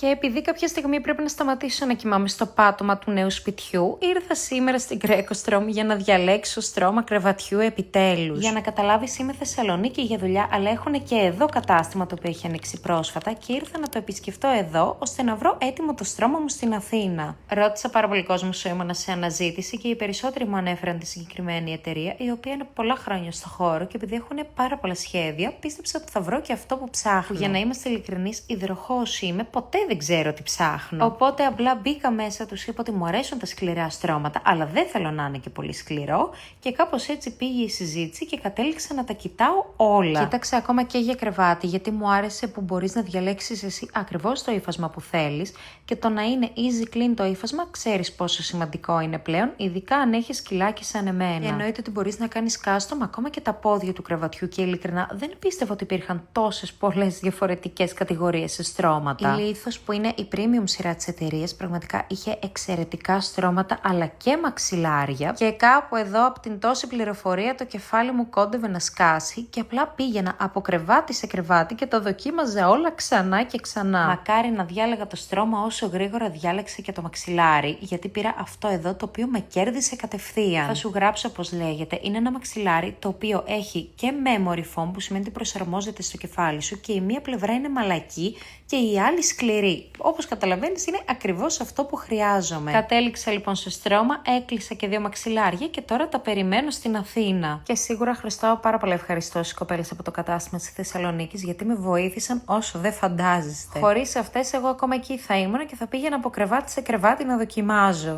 Και επειδή κάποια στιγμή πρέπει να σταματήσω να κοιμάμαι στο πάτωμα του νέου σπιτιού, ήρθα σήμερα στην Greco Strom για να διαλέξω στρώμα κρεβατιού επιτέλους. Για να καταλάβεις, είμαι Θεσσαλονίκη για δουλειά, αλλά έχουν και εδώ κατάστημα το οποίο έχει ανοίξει πρόσφατα και ήρθα να το επισκεφτώ εδώ, ώστε να βρω έτοιμο το στρώμα μου στην Αθήνα. Ρώτησα πάρα πολύ κόσμο όσο ήμουν σε αναζήτηση και οι περισσότεροι μου ανέφεραν τη συγκεκριμένη εταιρεία, η οποία είναι πολλά χρόνια στο χώρο και επειδή έχουν πάρα πολλά σχέδια, πίστεψα ότι θα βρω και αυτό που ψάχνω. Που, για να είμαστε ειλικρινείς, υδροχόος είμαι, ποτέ δεν ξέρω τι ψάχνω. Οπότε απλά μπήκα μέσα, τους είπα ότι μου αρέσουν τα σκληρά στρώματα, αλλά δεν θέλω να είναι και πολύ σκληρό. Και κάπως έτσι πήγε η συζήτηση και κατέληξα να τα κοιτάω όλα. Κοίταξα ακόμα και για κρεβάτι, γιατί μου άρεσε που μπορείς να διαλέξεις εσύ ακριβώς το ύφασμα που θέλεις και το να είναι easy clean το ύφασμα, ξέρεις πόσο σημαντικό είναι πλέον, ειδικά αν έχεις σκυλάκι σαν εμένα. Και εννοείται ότι μπορείς να κάνεις custom ακόμα και τα πόδια του κρεβατιού και ειλικρινά δεν πίστευα ότι υπήρχαν τόσες πολλές διαφορετικές κατηγορίες σε στρώματα. Η Lithos, που είναι η premium σειρά της εταιρείας, πραγματικά είχε εξαιρετικά στρώματα αλλά και μαξιλάρια. Και κάπου εδώ από την τόση πληροφορία το κεφάλι μου κόντευε να σκάσει και απλά πήγαινα από κρεβάτι σε κρεβάτι και το δοκίμαζα όλα ξανά και ξανά. Μακάρι να διάλεγα το στρώμα όσο γρήγορα διάλεξα και το μαξιλάρι, γιατί πήρα αυτό εδώ το οποίο με κέρδισε κατευθείαν. Θα σου γράψω πώς λέγεται. Είναι ένα μαξιλάρι το οποίο έχει και memory foam, που σημαίνει ότι προσαρμόζεται στο κεφάλι σου και η μία πλευρά είναι μαλακή και η άλλη σκληρή. Όπως καταλαβαίνεις, είναι ακριβώς αυτό που χρειάζομαι. Κατέληξα λοιπόν στο στρώμα, έκλεισα και 2 μαξιλάρια και τώρα τα περιμένω στην Αθήνα. Και σίγουρα χρωστάω πάρα πολλά ευχαριστώ στις κοπέλες από το κατάστημα της Θεσσαλονίκης, γιατί με βοήθησαν όσο δεν φαντάζεστε. Χωρίς αυτές, εγώ ακόμα εκεί θα ήμουν και θα πήγαινα από κρεβάτι σε κρεβάτι να δοκιμάζω.